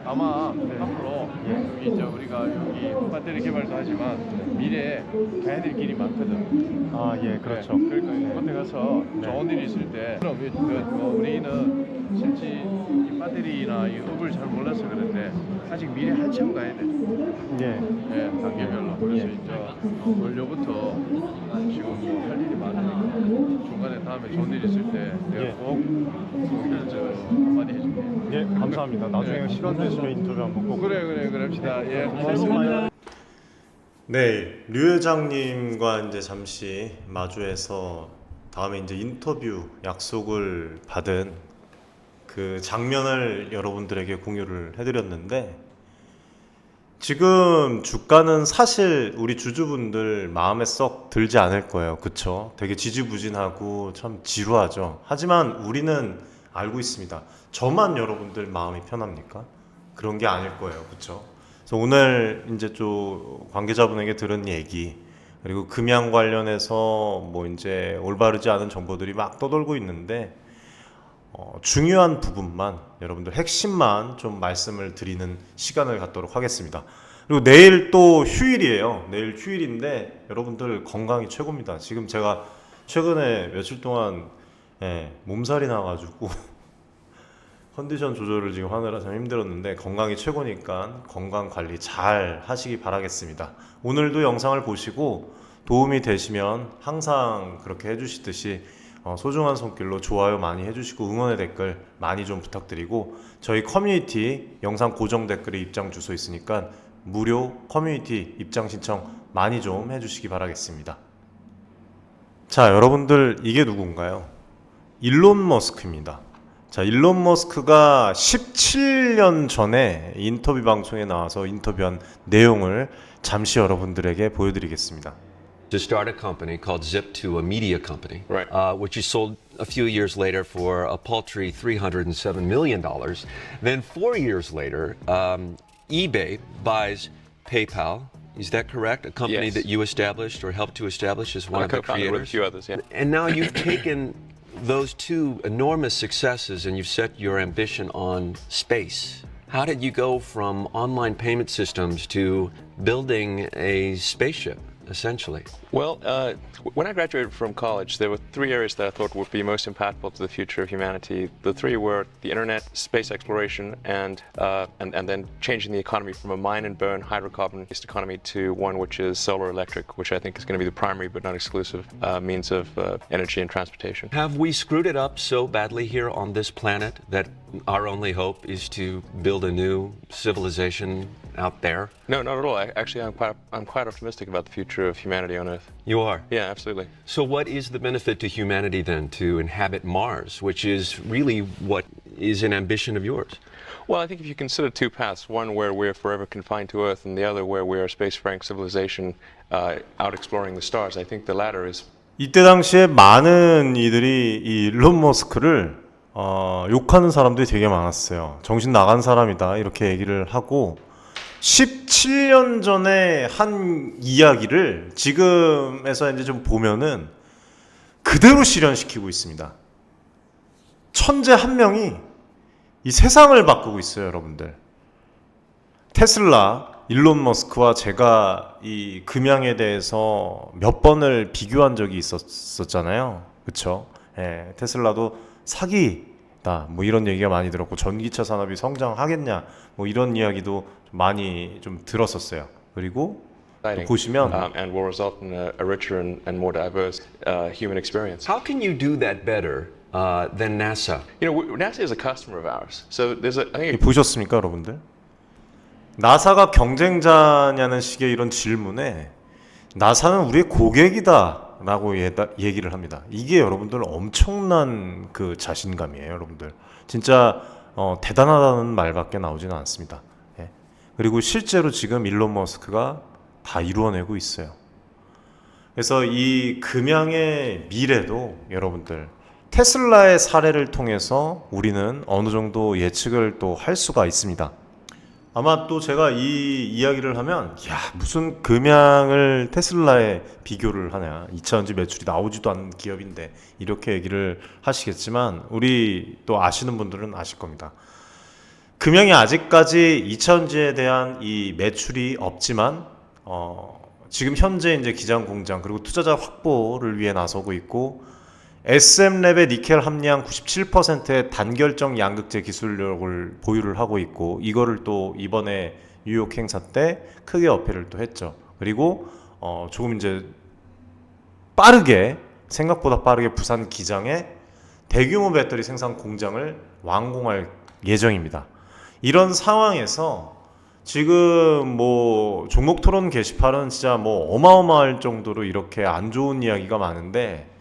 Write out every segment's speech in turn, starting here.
아마 앞으로 여기 우리가 여기 배터리 개발도 하지만 미래에 가야 될 길이 많거든. 아, 예, 그렇죠. 네, 그러니까 그때 가서 좋은 일이 있을 때 그럼 우리는 실제 이 배터리나 이 업을 잘 몰라서 그런데 아직 미래 한참 가야 돼. 예. 네, 단계별로. 그래서 예. 이제 원료부터 지금 뭐 할 일이 많으니까 중간에 다음에 좋은 일 있을 때 내가 예. 꼭 한마디 해줄게. 예, 감사합니다. 나중에 네. 시간 되시면 인터뷰 한번 꼭. 그래 그럽시다. 예, 고맙습니다. 네, 류 회장님과 이제 잠시 마주해서 다음에 이제 인터뷰 약속을 받은 그 장면을 여러분들에게 공유를 해드렸는데, 지금 주가는 사실 우리 주주분들 마음에 썩 들지 않을 거예요. 그쵸? 되게 지지부진하고 참 지루하죠. 하지만 우리는 알고 있습니다. 저만 여러분들 마음이 편합니까? 그런 게 아닐 거예요. 그쵸? 그래서 오늘 이제 좀 관계자분에게 들은 얘기, 그리고 금양 관련해서 뭐 이제 올바르지 않은 정보들이 막 떠돌고 있는데, 중요한 부분만, 여러분들 핵심만 좀 말씀을 드리는 시간을 갖도록 하겠습니다. 그리고 내일 또 휴일이에요. 내일 휴일인데 여러분들 건강이 최고입니다. 지금 제가 최근에 며칠 동안 몸살이 나가지고 컨디션 조절을 지금 하느라 참 힘들었는데, 건강이 최고니까 건강 관리 잘 하시기 바라겠습니다. 오늘도 영상을 보시고 도움이 되시면 항상 그렇게 해주시듯이 소중한 손길로 좋아요 많이 해주시고 응원의 댓글 많이 좀 부탁드리고, 저희 커뮤니티 영상 고정 댓글에 입장 주소 있으니까 무료 커뮤니티 입장 신청 많이 좀 해주시기 바라겠습니다. 자, 여러분들 이게 누군가요? 일론 머스크입니다. 자, 일론 머스크가 17년 전에 인터뷰 방송에 나와서 인터뷰한 내용을 잠시 여러분들에게 보여드리겠습니다. To start a company called Zip to a media company, Right. Which you sold a few years later for a paltry $307 million. Then 4 years later, eBay buys PayPal. Is that correct? A company Yes. that you established or helped to establish as one I of the co-founded with a creators? few others, yeah. And now you've taken those two enormous successes and you've set your ambition on space. How did you go from online payment systems to building a spaceship, essentially? Well, when I graduated from college, there were three areas that I thought would be most impactful to the future of humanity. The three were the internet, space exploration, and then changing the economy from a mine and burn hydrocarbon-based economy to one which is solar electric, which I think is going to be the primary but not exclusive means of energy and transportation. Have we screwed it up so badly here on this planet that our only hope is to build a new civilization out there? No, not at all. I'm quite optimistic about the future of humanity on Earth. You are? Yeah, absolutely. So what is the benefit to humanity then to inhabit Mars, which is really what is an ambition of yours? Well, I think if you consider two paths, one where we're forever confined to Earth and the other where we're a space-faring civilization out exploring the stars, I think the latter is. 이때 당시에 많은 이들이 이 일론 머스크를 욕하는 사람들이 되게 많았어요. 정신 나간 사람이다 이렇게 얘기를 하고, 17년 전에 한 이야기를 지금에서 이제 좀 보면은 그대로 실현시키고 있습니다. 천재 한 명이 이 세상을 바꾸고 있어요, 여러분들. 테슬라, 일론 머스크와 제가 이 금양에 대해서 몇 번을 비교한 적이 있었잖아요. 그쵸? 예, 테슬라도 사기다. 뭐 이런 얘기가 많이 들었고, 전기차 산업이 성장하겠냐. 뭐 이런 이야기도 많이 좀 들었었어요. 그리고 또 보시면 and will result in a richer and more diverse human experience. How can you do that better than NASA? You know, NASA is a customer of ours, so there's a. I think 보셨습니까, 여러분들? 나사가 경쟁자냐는 식의 이런 질문에 나사는 우리의 고객이다 라고 얘기를 합니다. 이게 여러분들 엄청난 그 자신감이에요, 여러분들. 진짜 대단하다는 말밖에 나오지는 않습니다. 예. 그리고 실제로 지금 일론 머스크가 다 이루어내고 있어요. 그래서 이 금양의 미래도 여러분들 테슬라의 사례를 통해서 우리는 어느 정도 예측을 또 할 수가 있습니다. 아마 또 제가 이 이야기를 하면, 야, 무슨 금양을 테슬라에 비교를 하냐, 2차전지 매출이 나오지도 않는 기업인데 이렇게 얘기를 하시겠지만, 우리 또 아시는 분들은 아실 겁니다. 금양이 아직까지 2차전지에 대한 이 매출이 없지만 지금 현재 이제 기장 공장 그리고 투자자 확보를 위해 나서고 있고 SM랩의 니켈 함량 97%의 단결정 양극재 기술력을 보유를 하고 있고 이거를 또 이번에 뉴욕 행사 때 크게 어필을 또 했죠. 그리고 조금 이제 빠르게 생각보다 빠르게 부산 기장에 대규모 배터리 생산 공장을 완공할 예정입니다. 이런 상황에서 지금 뭐 종목 토론 게시판은 진짜 뭐 어마어마할 정도로 이렇게 안 좋은 이야기가 많은데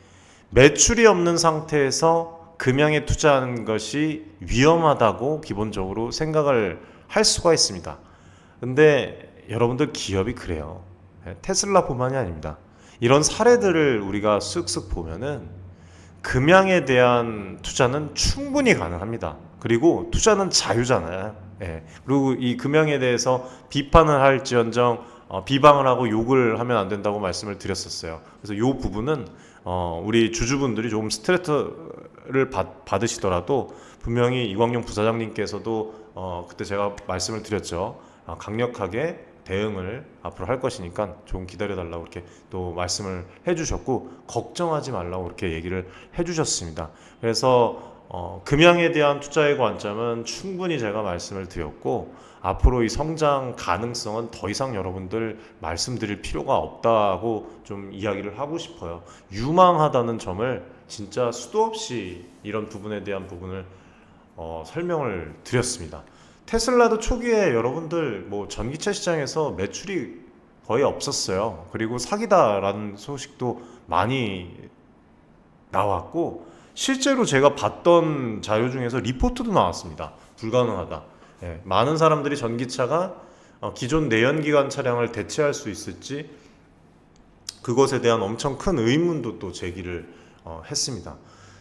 매출이 없는 상태에서 금양에 투자하는 것이 위험하다고 기본적으로 생각을 할 수가 있습니다. 근데 여러분들 기업이 그래요. 테슬라뿐만이 아닙니다. 이런 사례들을 우리가 쓱쓱 보면은 금양에 대한 투자는 충분히 가능합니다. 그리고 투자는 자유잖아요. 예. 그리고 이 금양에 대해서 비판을 할지언정 비방을 하고 욕을 하면 안 된다고 말씀을 드렸었어요. 그래서 이 부분은 우리 주주분들이 조금 스트레스를 받으시더라도 분명히 이광용 부사장님께서도 그때 제가 말씀을 드렸죠. 강력하게 대응을 앞으로 할 것이니까 좀 기다려달라고 이렇게 또 말씀을 해주셨고 걱정하지 말라고 이렇게 얘기를 해주셨습니다. 그래서 금양에 대한 투자의 관점은 충분히 제가 말씀을 드렸고 앞으로 이 성장 가능성은 더 이상 여러분들 말씀드릴 필요가 없다고 좀 이야기를 하고 싶어요. 유망하다는 점을 진짜 수도 없이 이런 부분에 대한 부분을 설명을 드렸습니다. 테슬라도 초기에 여러분들 뭐 전기차 시장에서 매출이 거의 없었어요. 그리고 사기다라는 소식도 많이 나왔고 실제로 제가 봤던 자료 중에서 리포트도 나왔습니다. 불가능하다. 예, 많은 사람들이 전기차가 기존 내연기관 차량을 대체할 수 있을지 그것에 대한 엄청 큰 의문도 또 제기를 했습니다.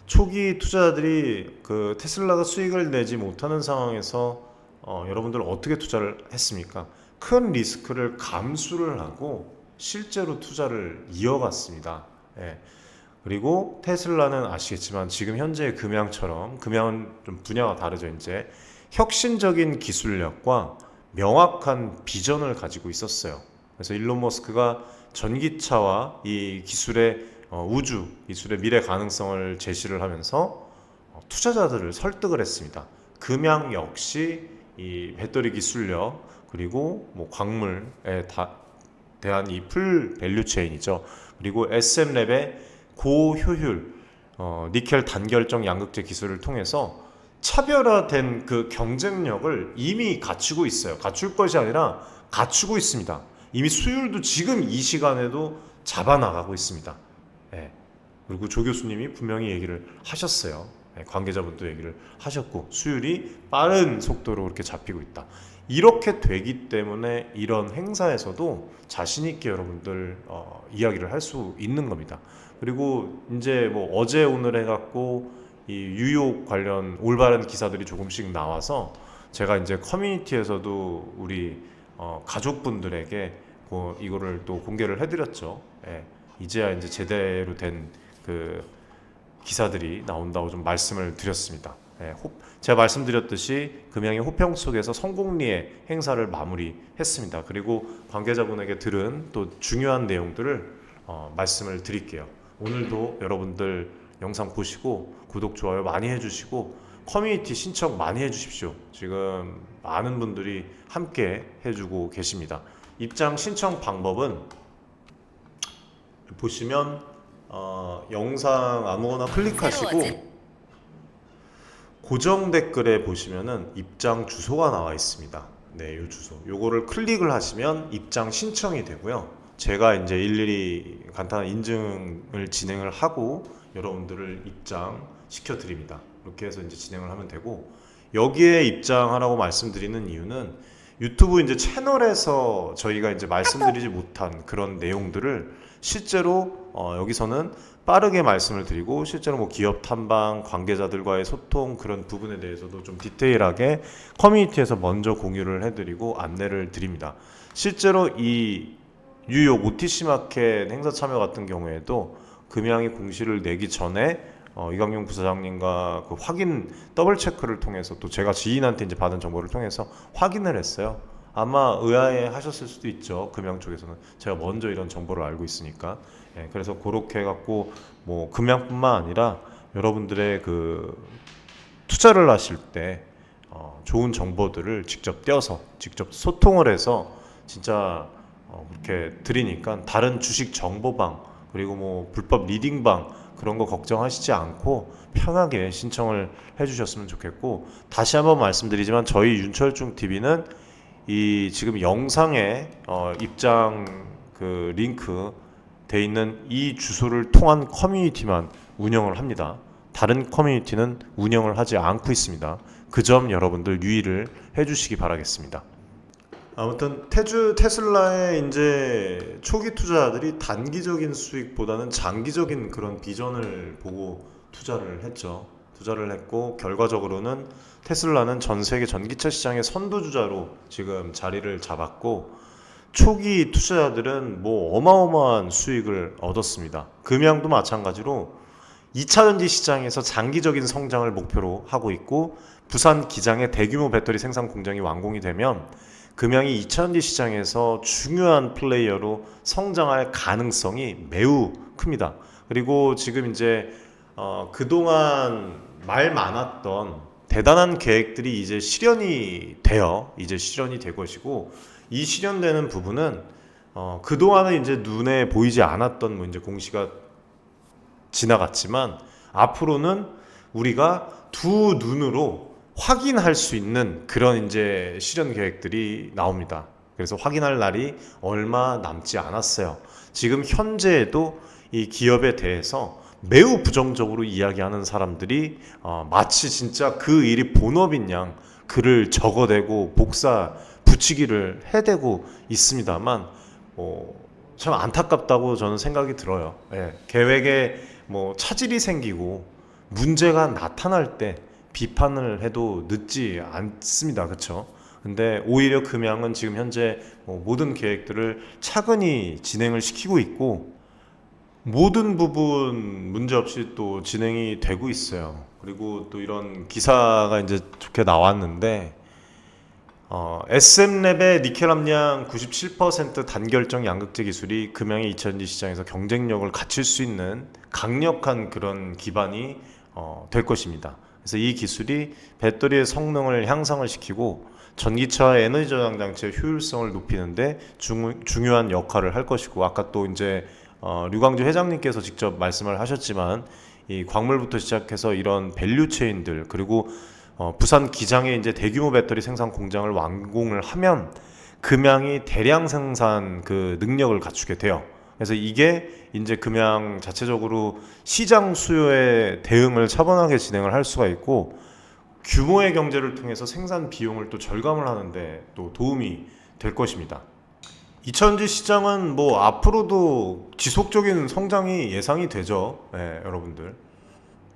초기 투자자들이 그 테슬라가 수익을 내지 못하는 상황에서 여러분들 어떻게 투자를 했습니까? 큰 리스크를 감수를 하고 실제로 투자를 이어갔습니다. 예. 그리고 테슬라는 아시겠지만 지금 현재의 금양처럼 금양은 좀 분야가 다르죠. 이제 혁신적인 기술력과 명확한 비전을 가지고 있었어요. 그래서 일론 머스크가 전기차와 이 기술의 우주 기술의 미래 가능성을 제시를 하면서 투자자들을 설득을 했습니다. 금양 역시 이 배터리 기술력 그리고 뭐 광물에 대한 이 풀 밸류 체인이죠. 그리고 SM랩의 고효율 니켈 단결정 양극재 기술을 통해서 차별화된 그 경쟁력을 이미 갖추고 있어요. 갖출 것이 아니라 갖추고 있습니다. 이미 수율도 지금 이 시간에도 잡아나가고 있습니다. 예. 그리고 조 교수님이 분명히 얘기를 하셨어요. 예, 관계자분도 얘기를 하셨고 수율이 빠른 속도로 그렇게 잡히고 있다. 이렇게 되기 때문에 이런 행사에서도 자신 있게 여러분들 이야기를 할 수 있는 겁니다. 그리고 이제 뭐 어제 오늘 해갖고 이 뉴욕 관련 올바른 기사들이 조금씩 나와서 제가 이제 커뮤니티에서도 우리 가족분들에게 이거를 또 공개를 해드렸죠. 예, 이제야 이제 제대로 된 그 기사들이 나온다고 좀 말씀을 드렸습니다. 예, 제가 말씀드렸듯이 금양의 호평 속에서 성공리의 행사를 마무리했습니다. 그리고 관계자분에게 들은 또 중요한 내용들을 말씀을 드릴게요. 오늘도 여러분들 영상 보시고 구독, 좋아요 많이 해주시고 커뮤니티 신청 많이 해주십시오. 지금 많은 분들이 함께 해주고 계십니다. 입장 신청 방법은 보시면 영상 아무거나 클릭하시고 고정 댓글에 보시면은 입장 주소가 나와 있습니다. 네, 이 주소. 요거를 클릭을 하시면 입장 신청이 되고요. 제가 이제 일일이 간단한 인증을 진행을 하고 여러분들을 입장시켜 드립니다. 이렇게 해서 이제 진행을 하면 되고 여기에 입장하라고 말씀드리는 이유는 유튜브 이제 채널에서 저희가 이제 말씀드리지 못한 그런 내용들을 실제로 여기서는 빠르게 말씀을 드리고 실제로 뭐 기업 탐방, 관계자들과의 소통 그런 부분에 대해서도 좀 디테일하게 커뮤니티에서 먼저 공유를 해드리고 안내를 드립니다. 실제로 이 뉴욕 OTC 마켓 행사 참여 같은 경우에도 금양이 공시를 내기 전에 이광용 부사장님과 그 확인 더블 체크를 통해서 또 제가 지인한테 이제 받은 정보를 통해서 확인을 했어요. 아마 의아해 하셨을 수도 있죠. 금양 쪽에서는 제가 먼저 이런 정보를 알고 있으니까. 예, 그래서 그렇게 해갖고 뭐 금양뿐만 아니라 여러분들의 그 투자를 하실 때 좋은 정보들을 직접 떼어서 직접 소통을 해서 진짜 그렇게 드리니까 다른 주식 정보방 그리고 뭐 불법 리딩방 그런 거 걱정하시지 않고 편하게 신청을 해주셨으면 좋겠고, 다시 한번 말씀드리지만 저희 윤철중 TV는 이 지금 영상에 입장 그 링크 돼 있는 이 주소를 통한 커뮤니티만 운영을 합니다. 다른 커뮤니티는 운영을 하지 않고 있습니다. 그 점 여러분들 유의를 해주시기 바라겠습니다. 아무튼 테슬라의 이제 초기 투자자들이 단기적인 수익보다는 장기적인 그런 비전을 보고 투자를 했죠. 투자를 했고 결과적으로는 테슬라는 전 세계 전기차 시장의 선두주자로 지금 자리를 잡았고, 초기 투자자들은 뭐 어마어마한 수익을 얻었습니다. 금양도 마찬가지로 2차 전지 시장에서 장기적인 성장을 목표로 하고 있고, 부산 기장의 대규모 배터리 생산 공장이 완공이 되면 금양이 2차 전지 시장에서 중요한 플레이어로 성장할 가능성이 매우 큽니다. 그리고 지금 이제 그동안 말 많았던 대단한 계획들이 이제 실현이 될 것이고, 이 실현되는 부분은 그동안은 이제 눈에 보이지 않았던 뭐 이제 공시가 지나갔지만 앞으로는 우리가 두 눈으로 확인할 수 있는 그런 이제 실현 계획들이 나옵니다. 그래서 확인할 날이 얼마 남지 않았어요. 지금 현재에도 이 기업에 대해서 매우 부정적으로 이야기하는 사람들이 마치 진짜 그 일이 본업인 양 글을 적어대고 복사 붙이기를 해대고 있습니다만 참 안타깝다고 저는 생각이 들어요. 예, 계획에 뭐 차질이 생기고 문제가 나타날 때 비판을 해도 늦지 않습니다. 그렇죠? 근데 오히려 금양은 지금 현재 모든 계획들을 차근히 진행을 시키고 있고 모든 부분 문제없이 또 진행이 되고 있어요. 그리고 또 이런 기사가 이제 좋게 나왔는데 SM랩의 니켈 함량 97% 단결정 양극재 기술이 금양의 2차전지 시장에서 경쟁력을 갖출 수 있는 강력한 그런 기반이 될 것입니다. 그래서 이 기술이 배터리의 성능을 향상을 시키고 전기차와 에너지 저장 장치의 효율성을 높이는데 중요한 역할을 할 것이고, 아까 또 이제 류광주 회장님께서 직접 말씀을 하셨지만 이 광물부터 시작해서 이런 밸류 체인들, 그리고 부산 기장에 이제 대규모 배터리 생산 공장을 완공을 하면 금양이 대량 생산 그 능력을 갖추게 돼요. 그래서 이게 이제 금양 자체적으로 시장 수요에 대응을 차분하게 진행을 할 수가 있고, 규모의 경제를 통해서 생산 비용을 또 절감을 하는데 또 도움이 될 것입니다. 2차전지 시장은 뭐 앞으로도 지속적인 성장이 예상이 되죠. 네, 여러분들.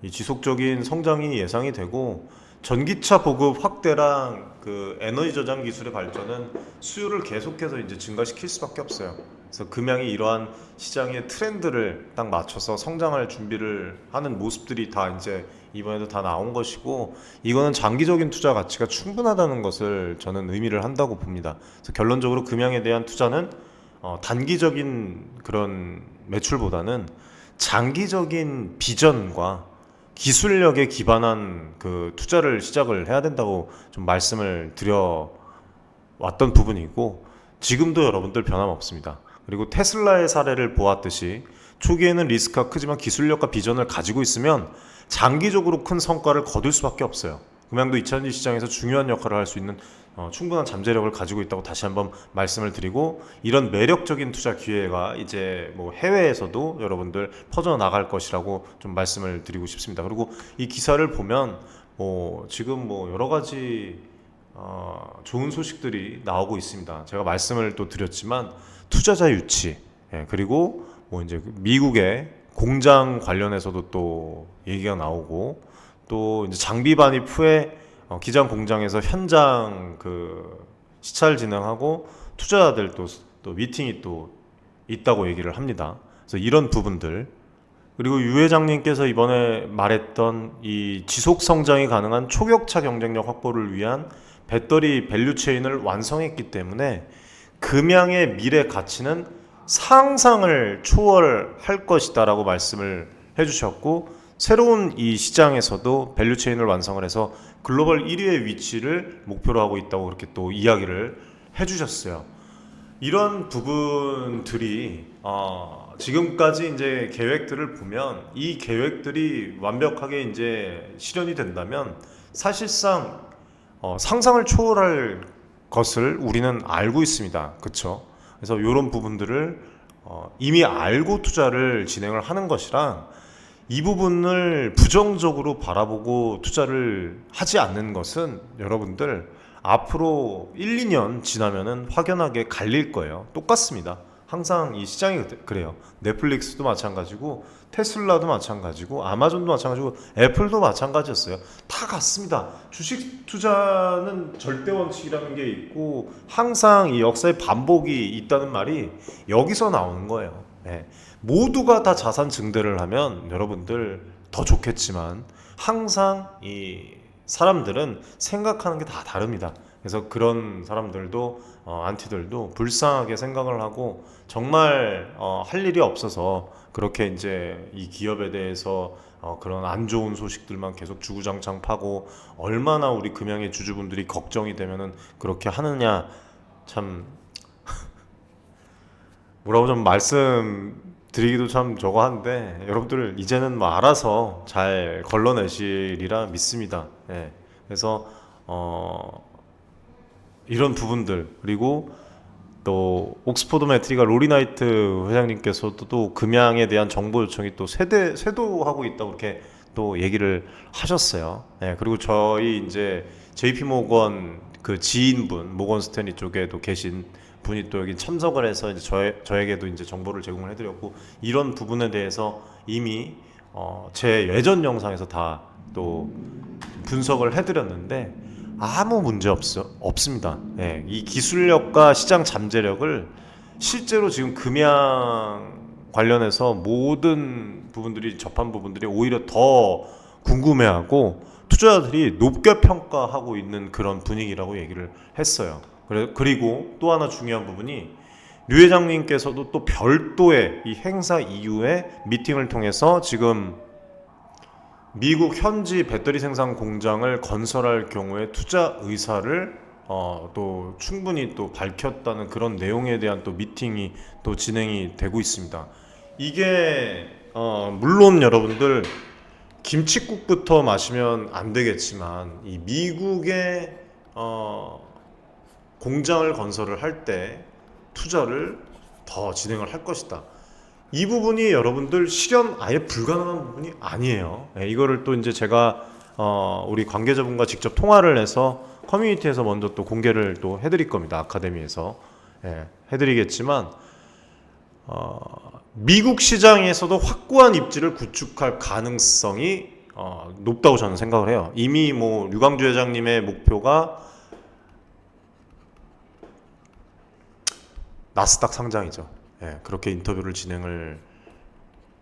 이 지속적인 성장이 예상이 되고, 전기차 보급 확대랑 그 에너지 저장 기술의 발전은 수요를 계속해서 이제 증가시킬 수밖에 없어요. 그래서 금양이 이러한 시장의 트렌드를 딱 맞춰서 성장할 준비를 하는 모습들이 다 이제 이번에도 다 나온 것이고, 이거는 장기적인 투자 가치가 충분하다는 것을 저는 의미를 한다고 봅니다. 그래서 결론적으로 금양에 대한 투자는 단기적인 그런 매출보다는 장기적인 비전과 기술력에 기반한 그 투자를 시작을 해야 된다고 좀 말씀을 드려 왔던 부분이고, 지금도 여러분들 변함없습니다. 그리고 테슬라의 사례를 보았듯이 초기에는 리스크가 크지만 기술력과 비전을 가지고 있으면 장기적으로 큰 성과를 거둘 수밖에 없어요. 금양도 2차전지 시장에서 중요한 역할을 할 수 있는 충분한 잠재력을 가지고 있다고 다시 한번 말씀을 드리고, 이런 매력적인 투자 기회가 이제 뭐 해외에서도 여러분들 퍼져나갈 것이라고 좀 말씀을 드리고 싶습니다. 그리고 이 기사를 보면 지금 여러 가지 좋은 소식들이 나오고 있습니다. 제가 말씀을 또 드렸지만 투자자 유치, 그리고 이제 미국의 공장 관련해서도 또 얘기가 나오고, 또 이제 장비 반입 후에 기장 공장에서 현장 그 시찰 진행하고 투자자들 또 미팅이 또 있다고 얘기를 합니다. 그래서 이런 부분들 그리고 유 회장님께서 이번에 말했던 이 지속 성장이 가능한 초격차 경쟁력 확보를 위한 배터리 밸류체인을 완성했기 때문에 금양의 미래 가치는 상상을 초월할 것이다라고 말씀을 해주셨고, 새로운 이 시장에서도 밸류체인을 완성을 해서 글로벌 1위의 위치를 목표로 하고 있다고 그렇게 또 이야기를 해주셨어요. 이런 부분들이 지금까지 이제 계획들을 보면 이 계획들이 완벽하게 이제 실현이 된다면 사실상 상상을 초월할 것을 우리는 알고 있습니다. 그렇죠? 그래서 이런 부분들을 이미 알고 투자를 진행을 하는 것이랑 이 부분을 부정적으로 바라보고 투자를 하지 않는 것은 여러분들 앞으로 1, 2년 지나면은 확연하게 갈릴 거예요. 똑같습니다. 항상 이 시장이 그래요. 넷플릭스도 마찬가지고 테슬라도 마찬가지고 아마존도 마찬가지고 애플도 마찬가지였어요. 다 같습니다. 주식 투자는 절대 원칙이라는 게 있고 항상 이 역사의 반복이 있다는 말이 여기서 나오는 거예요. 네. 모두가 다 자산 증대를 하면 여러분들 더 좋겠지만 항상 이 사람들은 생각하는 게 다 다릅니다. 그래서 그런 사람들도 안티들도 불쌍하게 생각을 하고 정말 할 일이 없어서 그렇게 이제 이 기업에 대해서 그런 안 좋은 소식들만 계속 주구장창 파고 얼마나 우리 금양의 주주분들이 걱정이 되면은 그렇게 하느냐. 참 뭐라고 좀 말씀드리기도 참 저거 한데 여러분들 이제는 뭐 알아서 잘 걸러내시리라 믿습니다. 예. 그래서 이런 부분들, 그리고 또 옥스포드 매트리가 로리나이트 회장님께서도 또 금양에 대한 정보 요청이 또 쇄도하고 있다고 그렇게 또 얘기를 하셨어요. 예. 그리고 저희 이제 JP 모건 그 지인분, 모건 스탠리 쪽에도 계신 분이 또 여기 참석을 해서 이제 저에게도 이제 정보를 제공을 해드렸고, 이런 부분에 대해서 이미 제 예전 영상에서 다 또 분석을 해드렸는데 아무 문제 없습니다. 예, 이 기술력과 시장 잠재력을 실제로 지금 금양 관련해서 모든 부분들이 접한 부분들이 오히려 더 궁금해하고 투자자들이 높게 평가하고 있는 그런 분위기라고 얘기를 했어요. 그리고 또 하나 중요한 부분이 류 회장님께서도 또 별도의 이 행사 이후에 미팅을 통해서 지금 미국 현지 배터리 생산 공장을 건설할 경우에 투자 의사를 또 충분히 또 밝혔다는 그런 내용에 대한 또 미팅이 또 진행이 되고 있습니다. 이게 물론 여러분들 김칫국부터 마시면 안 되겠지만 이 미국의 공장을 건설을 할 때 투자를 더 진행을 할 것이다. 이 부분이 여러분들 실현 아예 불가능한 부분이 아니에요. 예, 이거를 또 이제 제가 우리 관계자분과 직접 통화를 해서 커뮤니티에서 먼저 또 공개를 또 해드릴 겁니다. 아카데미에서 해드리겠지만 미국 시장에서도 확고한 입지를 구축할 가능성이 높다고 저는 생각을 해요. 이미 뭐 류광주 회장님의 목표가 나스닥 상장이죠. 예, 그렇게 인터뷰를 진행을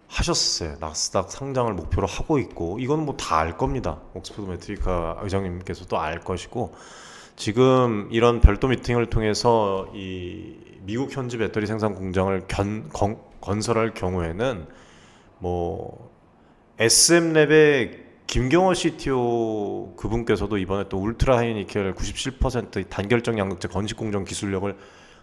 하셨어요. 나스닥 상장을 목표로 하고 있고, 이건 뭐 다 알 겁니다. 옥스포드 매트리카 의장님께서도 알 것이고, 지금 이런 별도 미팅을 통해서 이 미국 현지 배터리 생산 공장을 건설할 경우에는 뭐 SM랩의 김경호 CTO 그분께서도 이번에 또 울트라 하이니켈 97% 단결정 양극재 건식 공정 기술력을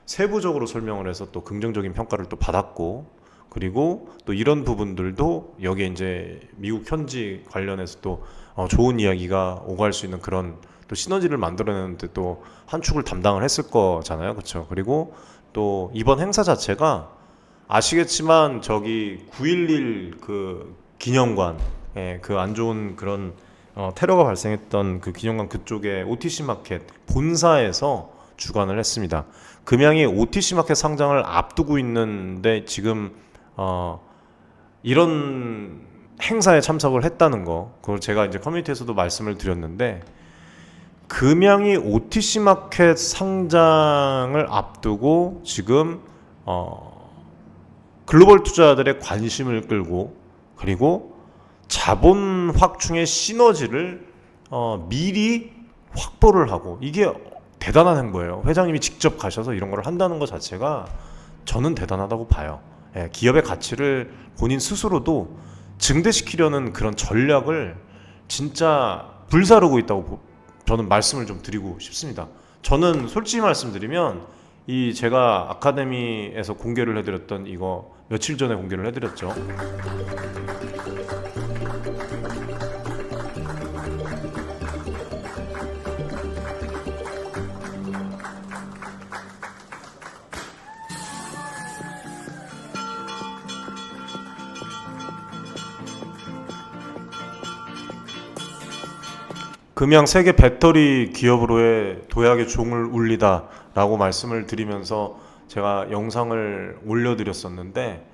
세부적으로 설명을 해서 또 긍정적인 평가를 또 받았고, 그리고 또 이런 부분들도 여기에 이제 미국 현지 관련해서 또 좋은 이야기가 오갈 수 있는 그런 또 시너지를 만들어내는데 또 한 축을 담당을 했을 거잖아요, 그렇죠? 그리고 또 이번 행사 자체가 아시겠지만 저기 9.11 그 기념관, 그 안 좋은 그런 테러가 발생했던 그 기념관 그쪽에 OTC 마켓 본사에서 주관을 했습니다. 금양이 OTC 마켓 상장을 앞두고 있는데 지금 이런 행사에 참석을 했다는 거, 그걸 제가 이제 커뮤니티에서도 말씀을 드렸는데, 금양이 OTC 마켓 상장을 앞두고 지금 글로벌 투자자들의 관심을 끌고, 그리고 자본 확충의 시너지를 미리 확보를 하고, 이게 대단한 행보예요. 회장님이 직접 가셔서 이런 걸 한다는 것 자체가 저는 대단하다고 봐요. 예, 기업의 가치를 본인 스스로도 증대시키려는 그런 전략을 진짜 불사르고 있다고 저는 말씀을 좀 드리고 싶습니다. 저는 솔직히 말씀드리면 이 제가 아카데미에서 공개를 해드렸던 이거 며칠 전에 공개를 해드렸죠. 금양 세계 배터리 기업으로의 도약의 종을 울리다 라고 말씀을 드리면서 제가 영상을 올려드렸었는데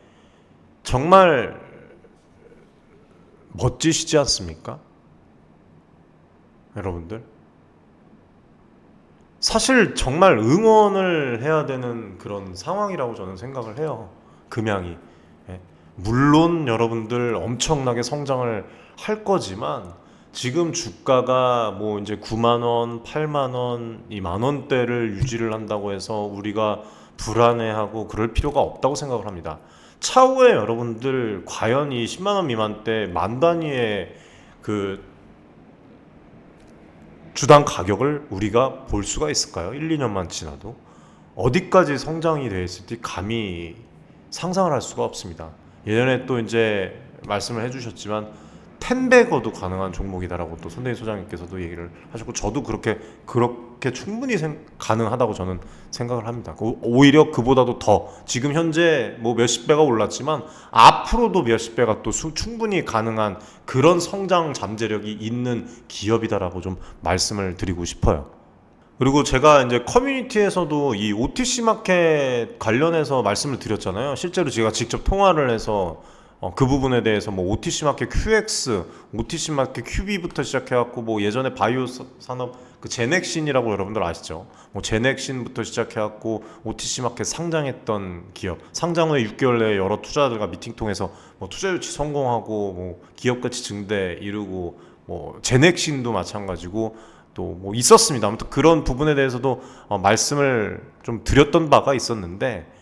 정말 멋지시지 않습니까? 여러분들, 사실 정말 응원을 해야 되는 그런 상황이라고 저는 생각을 해요. 금양이. 예. 물론 여러분들 엄청나게 성장을 할 거지만 지금 주가가 뭐 이제 9만 원, 8만 원, 이 만 원대를 유지를 한다고 해서 우리가 불안해하고 그럴 필요가 없다고 생각을 합니다. 차후에 여러분들 과연 이 10만 원 미만대 만 단위의 그 주당 가격을 우리가 볼 수가 있을까요? 1, 2년만 지나도 어디까지 성장이 되어 있을지 감히 상상을 할 수가 없습니다. 예전에 또 이제 말씀을 해주셨지만 10배거도 가능한 종목이다라고 또 손대희 소장님께서도 얘기를 하셨고, 저도 그렇게 충분히 가능하다고 저는 생각을 합니다. 오히려 그보다도 더 지금 현재 뭐 몇십 배가 올랐지만 앞으로도 몇십 배가 또 충분히 가능한 그런 성장 잠재력이 있는 기업이다라고 좀 말씀을 드리고 싶어요. 그리고 제가 이제 커뮤니티에서도 이 OTC 마켓 관련해서 말씀을 드렸잖아요. 실제로 제가 직접 통화를 해서 그 부분에 대해서 뭐 OTC 마켓 QX, OTC 마켓 QB부터 시작해갖고 뭐 예전에 바이오 산업 그 제넥신이라고 여러분들 아시죠? 뭐 제넥신부터 시작해갖고 OTC 마켓 상장했던 기업, 상장 후에 6개월 내에 여러 투자자들과 미팅 통해서 뭐 투자 유치 성공하고 뭐 기업 가치 증대 이루고 뭐 제넥신도 마찬가지고 또 뭐 있었습니다. 아무튼 그런 부분에 대해서도 말씀을 좀 드렸던 바가 있었는데,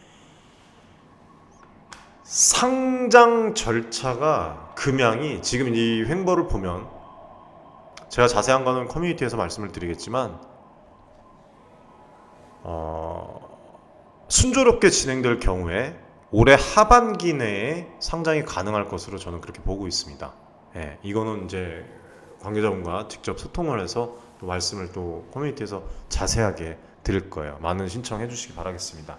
상장 절차가 금양이 지금 이 횡보를 보면 제가 자세한 거는 커뮤니티에서 말씀을 드리겠지만 순조롭게 진행될 경우에 올해 하반기 내에 상장이 가능할 것으로 저는 그렇게 보고 있습니다. 예, 이거는 이제 관계자분과 직접 소통을 해서 또 말씀을 또 커뮤니티에서 자세하게 드릴 거예요. 많은 신청해 주시기 바라겠습니다.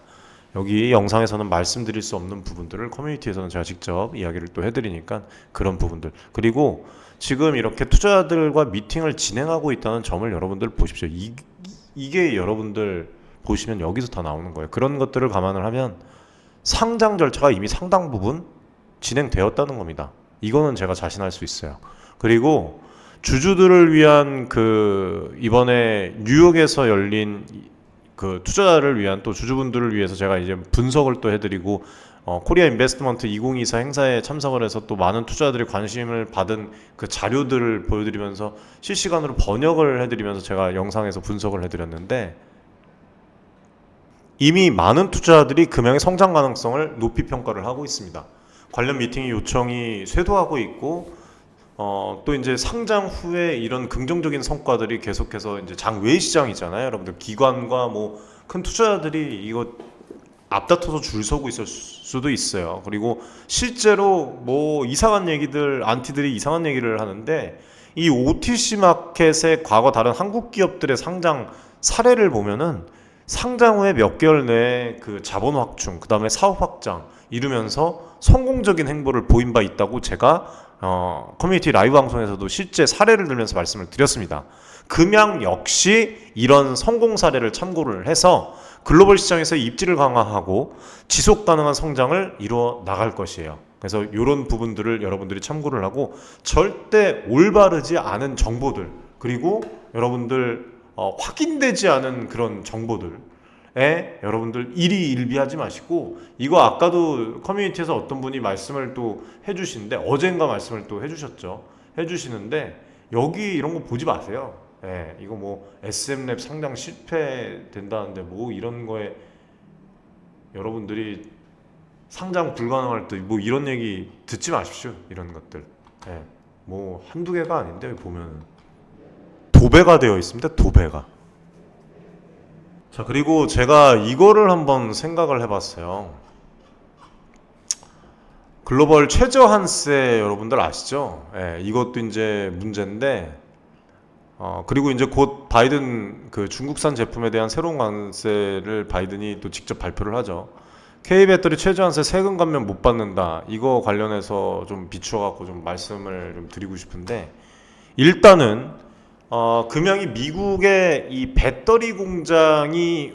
여기 영상에서는 말씀드릴 수 없는 부분들을 커뮤니티에서는 제가 직접 이야기를 또 해드리니까 그런 부분들, 그리고 지금 이렇게 투자자들과 미팅을 진행하고 있다는 점을 여러분들 보십시오. 이게 여러분들 보시면 여기서 다 나오는 거예요. 그런 것들을 감안을 하면 상장 절차가 이미 상당 부분 진행되었다는 겁니다. 이거는 제가 자신할 수 있어요. 그리고 주주들을 위한 그 이번에 뉴욕에서 열린 그 투자자를 위한 또 주주분들을 위해서 제가 이제 분석을 또 해드리고 코리아 인베스트먼트 2024 행사에 참석을 해서 또 많은 투자자들이 관심을 받은 그 자료들을 보여드리면서 실시간으로 번역을 해드리면서 제가 영상에서 분석을 해드렸는데, 이미 많은 투자자들이 금양의 성장 가능성을 높이 평가를 하고 있습니다. 관련 미팅의 요청이 쇄도하고 있고, 또 이제 상장 후에 이런 긍정적인 성과들이 계속해서 이제 장외 시장이잖아요. 여러분들 기관과 뭐 큰 투자자들이 이거 앞다퉈서 줄 서고 있을 수도 있어요. 그리고 실제로 뭐 이상한 얘기들, 안티들이 이상한 얘기를 하는데, 이 OTC 마켓의 과거 다른 한국 기업들의 상장 사례를 보면은 상장 후에 몇 개월 내에 그 자본 확충, 그 다음에 사업 확장 이루면서 성공적인 행보를 보인 바 있다고 제가 커뮤니티 라이브 방송에서도 실제 사례를 들면서 말씀을 드렸습니다. 금양 역시 이런 성공 사례를 참고를 해서 글로벌 시장에서 입지를 강화하고 지속 가능한 성장을 이루어 나갈 것이에요. 그래서 이런 부분들을 여러분들이 참고를 하고, 절대 올바르지 않은 정보들, 그리고 여러분들 확인되지 않은 그런 정보들, 여러분들 일희일비하지 마시고, 이거 아까도 커뮤니티에서 어떤 분이 말씀을 또 해주시는데, 어젠가 말씀을 또 해주시는데 여기 이런 거 보지 마세요. 이거 뭐 SM랩 상장 실패된다는데 뭐 이런 거에 여러분들이 상장 불가능할 때 뭐 이런 얘기 듣지 마십시오. 이런 것들 뭐 한두 개가 아닌데 보면은 도배가 되어 있습니다. 도배가. 자, 그리고 제가 이거를 한번 생각을 해봤어요. 글로벌 최저한세 여러분들 아시죠? 이것도 이제 문제인데, 그리고 이제 곧 바이든 그 중국산 제품에 대한 새로운 관세를 바이든이 또 직접 발표를 하죠. K배터리 최저한세 세금 감면 못 받는다. 이거 관련해서 좀 비추어갖고 좀 말씀을 좀 드리고 싶은데, 일단은 금양이 미국의 이 배터리 공장이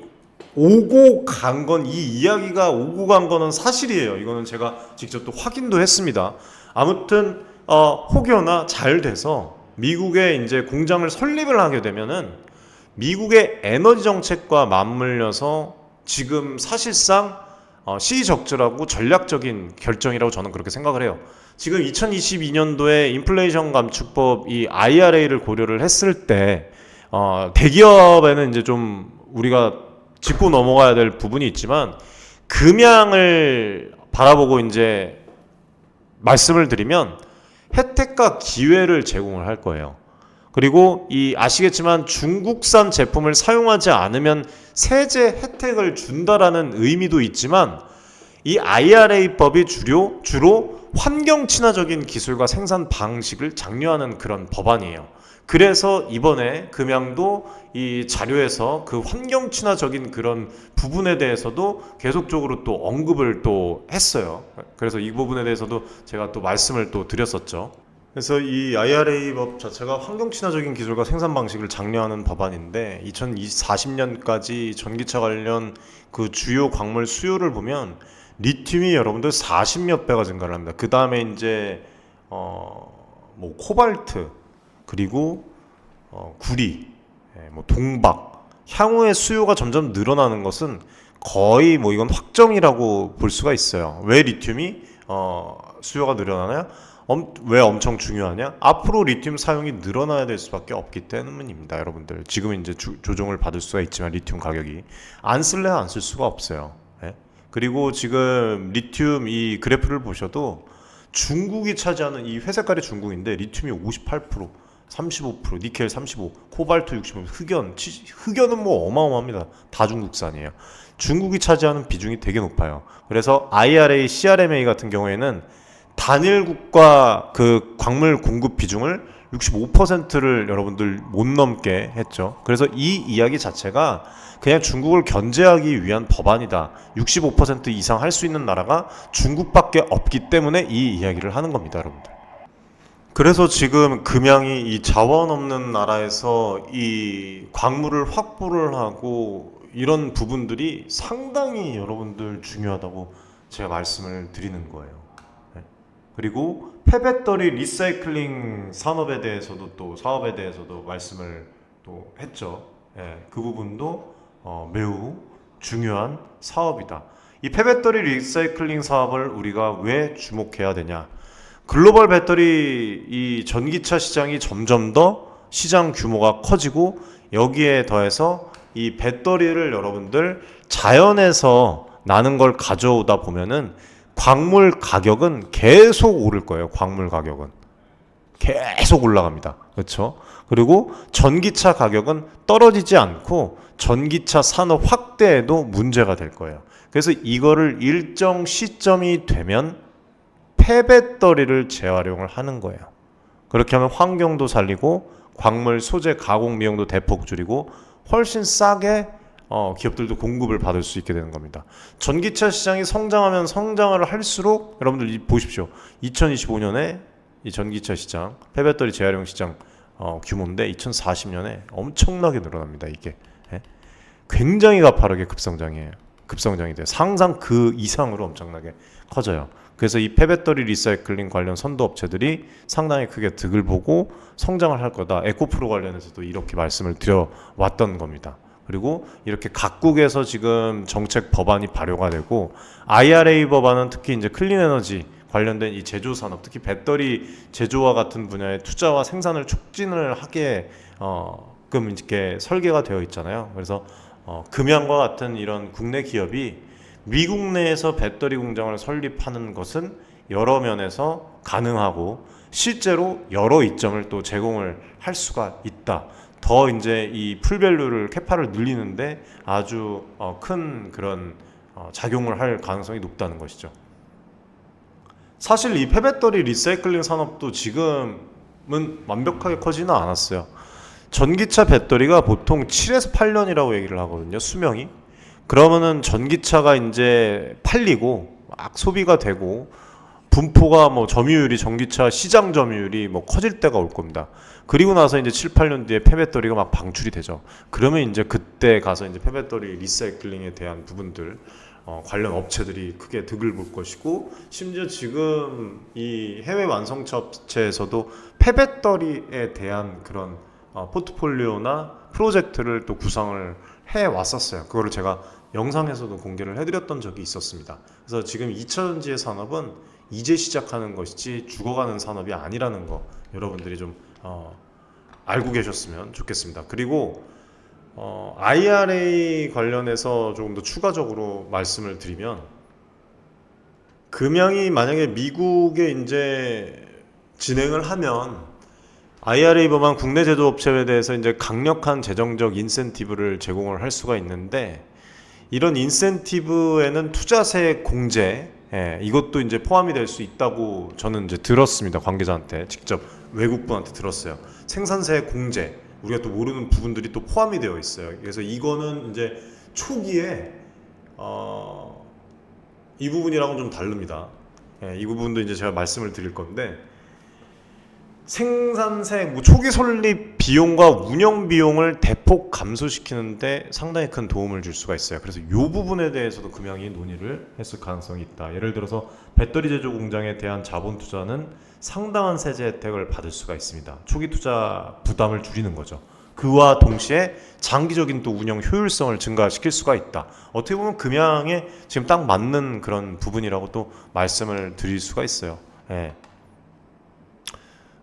오고 간 건, 이 이야기가 오고 간 거는 사실이에요. 이거는 제가 직접 또 확인도 했습니다. 아무튼 혹여나 잘 돼서 미국에 이제 공장을 설립을 하게 되면은 미국의 에너지 정책과 맞물려서 지금 사실상 시의적절하고 전략적인 결정이라고 저는 그렇게 생각을 해요. 지금 2022년도에 인플레이션 감축법 이 IRA를 고려를 했을 때 대기업에는 이제 좀 우리가 짚고 넘어가야 될 부분이 있지만, 금양을 바라보고 이제 말씀을 드리면 혜택과 기회를 제공을 할 거예요. 그리고 이 아시겠지만 중국산 제품을 사용하지 않으면 세제 혜택을 준다라는 의미도 있지만, 이 IRA법이 주로 환경 친화적인 기술과 생산 방식을 장려하는 그런 법안이에요. 그래서 이번에 금양도 이 자료에서 그 환경 친화적인 그런 부분에 대해서도 계속적으로 또 언급을 또 했어요. 그래서 이 부분에 대해서도 제가 또 말씀을 또 드렸었죠. 그래서 이 IRA 법 자체가 환경 친화적인 기술과 생산 방식을 장려하는 법안인데, 2040년까지 전기차 관련 그 주요 광물 수요를 보면 리튬이 여러분들 40몇 배가 증가를 합니다. 그 다음에 이제 뭐 코발트, 그리고 구리, 뭐 동박, 향후의 수요가 점점 늘어나는 것은 거의 뭐 이건 확정이라고 볼 수가 있어요. 왜 리튬이 수요가 늘어나냐? 왜 엄청 중요하냐? 앞으로 리튬 사용이 늘어나야 될 수밖에 없기 때문입니다. 여러분들 지금 이제 조정을 받을 수가 있지만 리튬 가격이 안 쓸래 안 쓸 수가 없어요. 그리고 지금 리튬 이 그래프를 보셔도 중국이 차지하는, 이 회색깔이 중국인데 리튬이 58%, 35%, 니켈 35%, 코발트 65%, 흑연은 뭐 어마어마합니다. 다 중국산이에요. 중국이 차지하는 비중이 되게 높아요. 그래서 IRA, CRMA 같은 경우에는 단일 국가 그 광물 공급 비중을 65%를 여러분들 못 넘게 했죠. 그래서 이 이야기 자체가 그냥 중국을 견제하기 위한 법안이다. 65% 이상 할 수 있는 나라가 중국밖에 없기 때문에 이 이야기를 하는 겁니다, 여러분들. 그래서 지금 금양이 이 자원 없는 나라에서 이 광물을 확보를 하고 이런 부분들이 상당히 여러분들 중요하다고 제가 말씀을 드리는 거예요. 그리고 폐배터리 리사이클링 산업에 대해서도 또 사업에 대해서도 말씀을 또 했죠. 그 부분도 매우 중요한 사업이다. 이 폐배터리 리사이클링 사업을 우리가 왜 주목해야 되냐? 글로벌 배터리 이 전기차 시장이 점점 더 시장 규모가 커지고, 여기에 더해서 이 배터리를 여러분들 자연에서 나는 걸 가져오다 보면은 광물 가격은 계속 오를 거예요. 광물 가격은 계속 올라갑니다. 그렇죠? 그리고 전기차 가격은 떨어지지 않고 전기차 산업 확대에도 문제가 될 거예요. 그래서 이거를 일정 시점이 되면 폐배터리를 재활용을 하는 거예요. 그렇게 하면 환경도 살리고 광물 소재 가공 비용도 대폭 줄이고 훨씬 싸게 기업들도 공급을 받을 수 있게 되는 겁니다. 전기차 시장이 성장하면 성장을 할수록 여러분들 보십시오. 2025년에 이 전기차 시장, 폐배터리 재활용 시장 규모인데 2040년에 엄청나게 늘어납니다. 이게 굉장히 가파르게 급성장이 돼요. 상상 그 이상으로 엄청나게 커져요. 그래서 이 폐배터리 리사이클링 관련 선도 업체들이 상당히 크게 득을 보고 성장을 할 거다. 에코프로 관련해서도 이렇게 말씀을 드려왔던 겁니다. 그리고 이렇게 각국에서 지금 정책 법안이 발효가 되고 IRA 법안은 특히 이제 클린 에너지 관련된 이 제조 산업, 특히 배터리 제조와 같은 분야의 투자와 생산을 촉진을 하게 끔 이렇게 설계가 되어 있잖아요. 그래서 금양과 같은 이런 국내 기업이 미국 내에서 배터리 공장을 설립하는 것은 여러 면에서 가능하고 실제로 여러 이점을 또 제공을 할 수가 있다. 더 이제 이 풀밸류를 캐파를 늘리는데 아주 큰 그런 작용을 할 가능성이 높다는 것이죠. 사실 이 폐배터리 리사이클링 산업도 지금은 완벽하게 커지는 않았어요. 전기차 배터리가 보통 7에서 8년이라고 얘기를 하거든요. 수명이. 그러면은 전기차가 이제 팔리고 막 소비가 되고 분포가 뭐 점유율이 전기차 시장 점유율이 뭐 커질 때가 올 겁니다. 그리고 나서 이제 7, 8년 뒤에 폐배터리가 막 방출이 되죠. 그러면 이제 그때 가서 이제 폐배터리 리사이클링에 대한 부분들 관련 업체들이 크게 득을 볼 것이고 심지어 지금 이 해외 완성차 업체에서도 폐배터리에 대한 그런 포트폴리오나 프로젝트를 또 구상을 해 왔었어요. 그거를 제가 영상에서도 공개를 해드렸던 적이 있었습니다. 그래서 지금 2차전지의 산업은 이제 시작하는 것이지 죽어가는 산업이 아니라는 거 여러분들이 좀 알고 계셨으면 좋겠습니다. 그리고 IRA 관련해서 조금 더 추가적으로 말씀을 드리면 금양이 만약에 미국에 이제 진행을 하면 IRA 법안 국내 제조업체에 대해서 이제 강력한 재정적 인센티브를 제공을 할 수가 있는데 이런 인센티브에는 투자세 공제 이것도 이제 포함이 될 수 있다고 저는 이제 들었습니다. 관계자한테 직접 외국분한테 들었어요. 생산세 공제 우리가 또 모르는 부분들이 또 포함이 되어 있어요. 그래서 이거는 이제 초기에 이 부분이랑은 좀 다릅니다. 이 부분도 이제 제가 말씀을 드릴 건데 생산세 뭐 초기 설립 비용과 운영 비용을 대폭 감소시키는데 상당히 큰 도움을 줄 수가 있어요. 그래서 이 부분에 대해서도 금양이 논의를 했을 가능성이 있다. 예를 들어서 배터리 제조 공장에 대한 자본 투자는 상당한 세제 혜택을 받을 수가 있습니다. 초기 투자 부담을 줄이는 거죠. 그와 동시에 장기적인 또 운영 효율성을 증가시킬 수가 있다. 어떻게 보면 금양에 지금 딱 맞는 그런 부분이라고 또 말씀을 드릴 수가 있어요.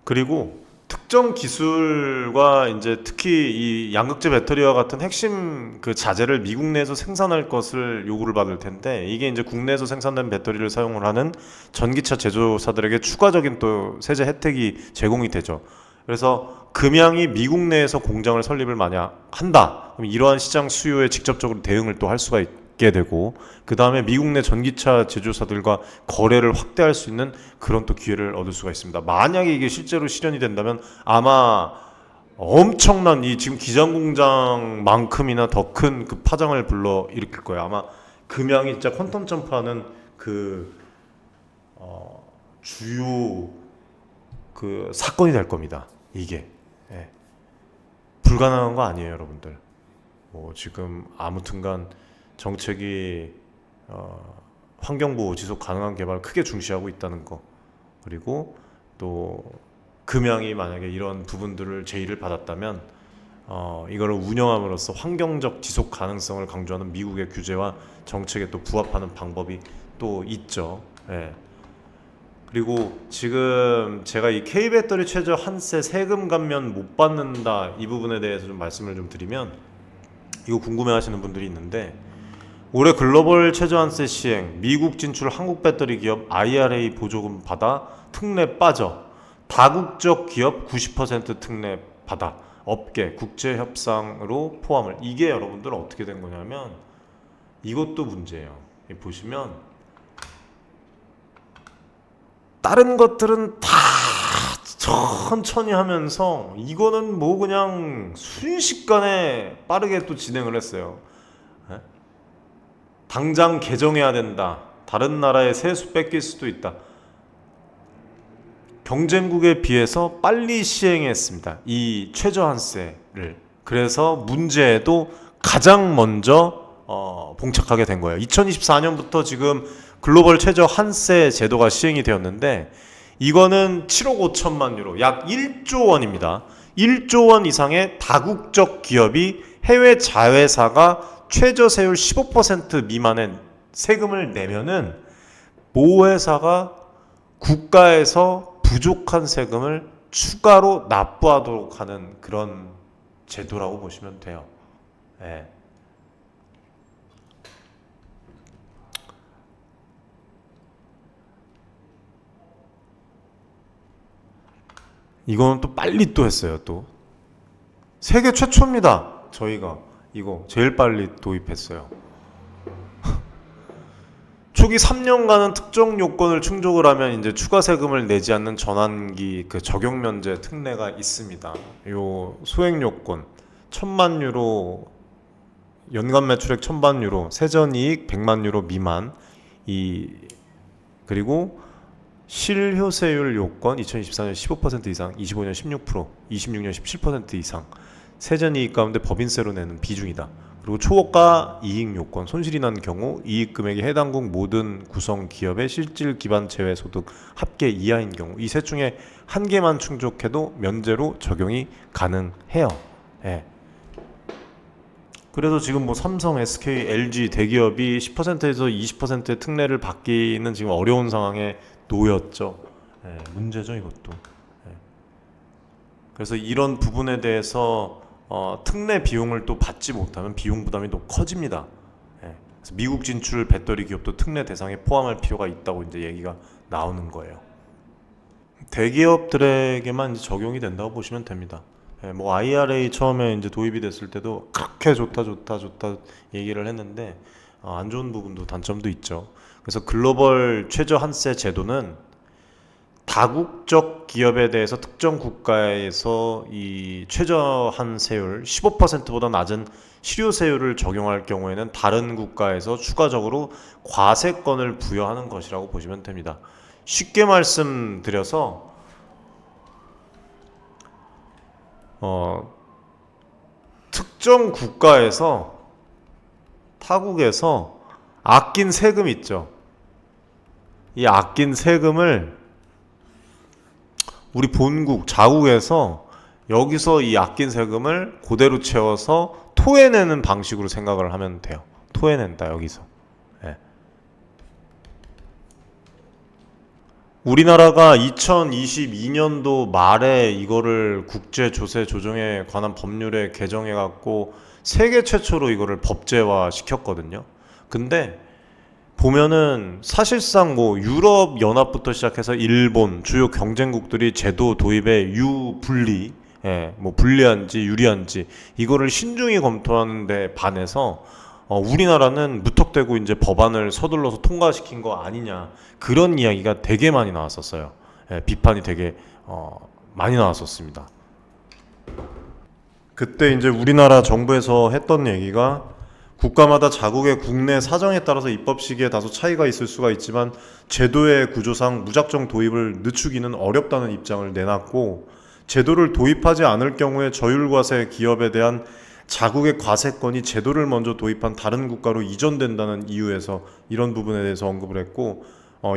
그리고 특정 기술과 이제 특히 이 양극재 배터리와 같은 핵심 그 자재를 미국 내에서 생산할 것을 요구를 받을 텐데 이게 이제 국내에서 생산된 배터리를 사용을 하는 전기차 제조사들에게 추가적인 또 세제 혜택이 제공이 되죠. 그래서 금양이 미국 내에서 공장을 설립을 만약 한다. 그럼 이러한 시장 수요에 직접적으로 대응을 또 할 수가 있게 되고 그 다음에 미국 내 전기차 제조사들과 거래를 확대할 수 있는 그런 또 기회를 얻을 수가 있습니다. 만약에 이게 실제로 실현이 된다면 아마 엄청난 이 지금 기장 공장만큼이나 더 큰 그 파장을 불러 일으킬 거예요. 아마 금양이 진짜 퀀텀 점프하는 그 주요 그 사건이 될 겁니다. 이게 불가능한 거 아니에요, 여러분들. 뭐 지금 아무튼간 정책이 환경보호 지속 가능한 개발을 크게 중시하고 있다는 거 그리고 또 금양이 만약에 이런 부분들을 제의를 받았다면 이거를 운영함으로써 환경적 지속 가능성을 강조하는 미국의 규제와 정책에 또 부합하는 방법이 또 있죠. 그리고 지금 제가 이 K배터리 최저 한세 세금 감면 못 받는다 이 부분에 대해서 좀 말씀을 좀 드리면 이거 궁금해하시는 분들이 있는데 올해 글로벌 최저한세 시행, 미국 진출 한국 배터리 기업 IRA 보조금 받아 특례 빠져, 다국적 기업 90% 특례 받아, 업계 국제 협상으로 포함을. 이게 여러분들 어떻게 된 거냐면 이것도 문제예요. 보시면 다른 것들은 다 천천히 하면서 이거는 뭐 그냥 순식간에 빠르게 또 진행을 했어요. 당장 개정해야 된다. 다른 나라의 세수 뺏길 수도 있다. 경쟁국에 비해서 빨리 시행했습니다. 이 최저한세를. 그래서 문제에도 가장 먼저 봉착하게 된 거예요. 2024년부터 지금 글로벌 최저한세 제도가 시행이 되었는데 이거는 7억 5천만 유로, 약 1조 원입니다. 1조 원 이상의 다국적 기업이 해외 자회사가 최저 세율 15% 미만의 세금을 내면은 모 회사가 국가에서 부족한 세금을 추가로 납부하도록 하는 그런 제도라고 보시면 돼요. 예. 이거는 또 빨리 또 했어요. 또 세계 최초입니다. 저희가 이거 제일 빨리 도입했어요. 초기 3년간은 특정 요건을 충족을 하면 이제 추가 세금을 내지 않는 전환기 그 적용 면제 특례가 있습니다. 요 소액 요건 1,000만 유로 연간 매출액 1,000만 유로 세전 이익 100만 유로 미만 그리고 실효세율 요건 2024년 15% 이상, 25년 16%, 26년 17% 이상 세전 이익 가운데 법인세로 내는 비중이다. 그리고 초과 이익 요건, 손실이 난 경우 이익 금액이 해당국 모든 구성 기업의 실질 기반 제외 소득 합계 이하인 경우 이 셋 중에 한 개만 충족해도 면제로 적용이 가능해요. 예. 그래서 지금 뭐 삼성, SK, LG 대기업이 10%에서 20%의 특례를 받기는 지금 어려운 상황에 놓였죠. 예, 문제죠 이것도. 예. 그래서 이런 부분에 대해서 특례 비용을 또 받지 못하면 비용 부담이 또 커집니다. 예. 그래서 미국 진출 배터리 기업도 특례 대상에 포함할 필요가 있다고 이제 얘기가 나오는 거예요. 대기업들에게만 이제 적용이 된다고 보시면 됩니다. 예, 뭐 IRA 처음에 이제 도입이 됐을 때도 그렇게 좋다 얘기를 했는데 안 좋은 부분도 단점도 있죠. 그래서 글로벌 최저 한세 제도는 다국적 기업에 대해서 특정 국가에서 이 최저 한세율 15%보다 낮은 실효세율을 적용할 경우에는 다른 국가에서 추가적으로 과세권을 부여하는 것이라고 보시면 됩니다. 쉽게 말씀드려서 특정 국가에서 타국에서 아낀 세금 있죠. 이 아낀 세금을 우리 본국 자국에서 여기서 이 아낀 세금을 그대로 채워서 토해내는 방식으로 생각을 하면 돼요. 토해낸다 여기서. 예. 우리나라가 2022년도 말에 이거를 국제조세 조정에 관한 법률에 개정해갖고 세계 최초로 이거를 법제화 시켰거든요. 근데 보면은 사실상 뭐 유럽 연합부터 시작해서 일본 주요 경쟁국들이 제도 도입에 유불리, 뭐 불리한지 유리한지 이거를 신중히 검토하는 데 반해서 우리나라는 무턱대고 이제 법안을 서둘러서 통과시킨 거 아니냐 그런 이야기가 되게 많이 나왔었어요. 비판이 되게 많이 나왔었습니다. 그때 이제 우리나라 정부에서 했던 얘기가 국가마다 자국의 국내 사정에 따라서 입법 시기에 다소 차이가 있을 수가 있지만 제도의 구조상 무작정 도입을 늦추기는 어렵다는 입장을 내놨고 제도를 도입하지 않을 경우에 저율과세 기업에 대한 자국의 과세권이 제도를 먼저 도입한 다른 국가로 이전된다는 이유에서 이런 부분에 대해서 언급을 했고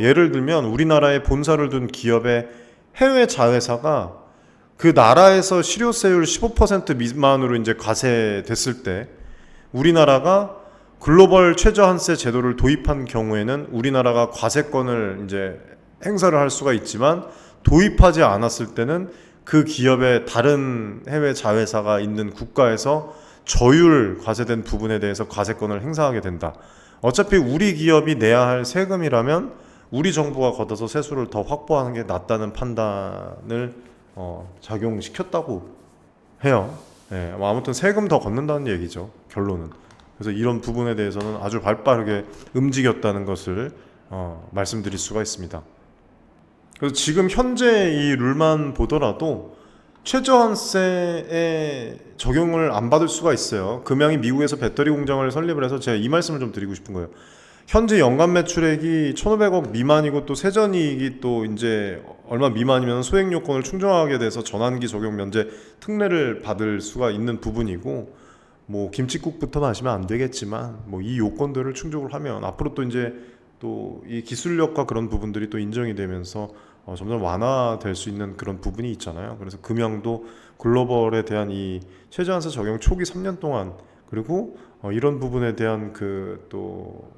예를 들면 우리나라에 본사를 둔 기업의 해외 자회사가 그 나라에서 실효세율 15% 미만으로 이제 과세됐을 때 우리나라가 글로벌 최저한세 제도를 도입한 경우에는 우리나라가 과세권을 이제 행사를 할 수가 있지만 도입하지 않았을 때는 그 기업의 다른 해외 자회사가 있는 국가에서 저율 과세된 부분에 대해서 과세권을 행사하게 된다. 어차피 우리 기업이 내야 할 세금이라면 우리 정부가 걷어서 세수를 더 확보하는 게 낫다는 판단을 작용시켰다고 해요. 네, 아무튼 세금 더 걷는다는 얘기죠. 결론은. 그래서 이런 부분에 대해서는 아주 발빠르게 움직였다는 것을 말씀드릴 수가 있습니다. 그래서 지금 현재 이 룰만 보더라도 최저한세에 적용을 안 받을 수가 있어요. 금양이 미국에서 배터리 공장을 설립을 해서 제가 이 말씀을 좀 드리고 싶은 거예요. 현재 연간 매출액이 1,500억 미만이고 또 세전이익이 또 이제 얼마 미만이면 소액 요건을 충족하게 돼서 전환기 적용 면제 특례를 받을 수가 있는 부분이고 뭐 김칫국부터 마시면 안 되겠지만 뭐 이 요건들을 충족을 하면 앞으로 또 이제 또 이 기술력과 그런 부분들이 또 인정이 되면서 점점 완화될 수 있는 그런 부분이 있잖아요. 그래서 금양도 글로벌에 대한 이 최저한세 적용 초기 3년 동안 그리고 이런 부분에 대한 그 또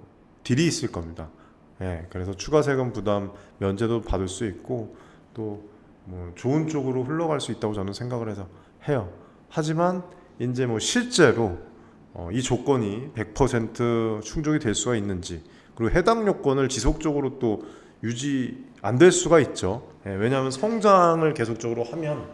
딜이 있을 겁니다. 예, 그래서 추가 세금 부담 면제도 받을 수 있고 또 뭐 좋은 쪽으로 흘러갈 수 있다고 저는 생각을 해서 해요. 하지만 이제 뭐 실제로 이 조건이 100% 충족이 될 수가 있는지 그리고 해당 요건을 지속적으로 또 유지 안 될 수가 있죠. 예, 왜냐하면 성장을 계속적으로 하면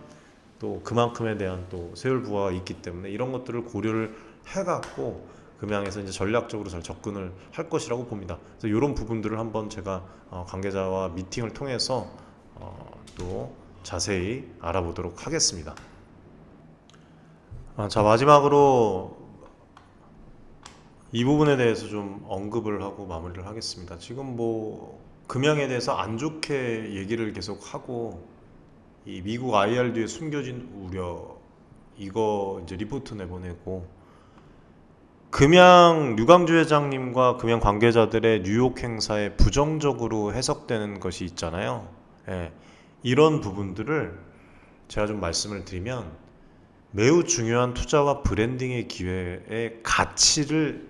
또 그만큼에 대한 또 세율 부과가 있기 때문에 이런 것들을 고려를 해갖고 금양에서 이제 전략적으로 잘 접근을 할 것이라고 봅니다. 그래서 이런 부분들을 한번 제가 관계자와 미팅을 통해서 또 자세히 알아보도록 하겠습니다. 자, 마지막으로 이 부분에 대해서 좀 언급을 하고 마무리를 하겠습니다. 지금 뭐 금양에 대해서 안 좋게 얘기를 계속 하고 이 미국 IRD에 숨겨진 우려 이거 이제 리포트 내보내고 금양 류광주 회장님과 금양 관계자들의 뉴욕 행사에 부정적으로 해석되는 것이 있잖아요. 예, 이런 부분들을 제가 좀 말씀을 드리면 매우 중요한 투자와 브랜딩의 기회의 가치를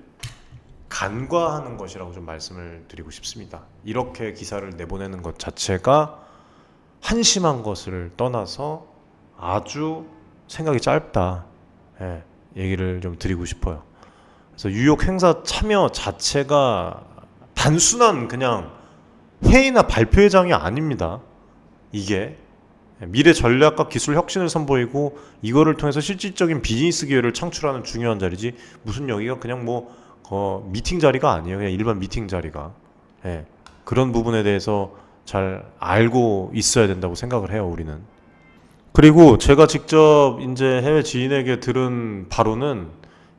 간과하는 것이라고 좀 말씀을 드리고 싶습니다. 이렇게 기사를 내보내는 것 자체가 한심한 것을 떠나서 아주 생각이 짧다. 예, 얘기를 좀 드리고 싶어요. 그래서 뉴욕 행사 참여 자체가 단순한 그냥 회의나 발표회장이 아닙니다. 이게 미래 전략과 기술 혁신을 선보이고 이거를 통해서 실질적인 비즈니스 기회를 창출하는 중요한 자리지 무슨 여기가 그냥 뭐 미팅 자리가 아니에요. 그냥 일반 미팅 자리가. 예, 그런 부분에 대해서 잘 알고 있어야 된다고 생각을 해요, 우리는. 그리고 제가 직접 이제 해외 지인에게 들은 바로는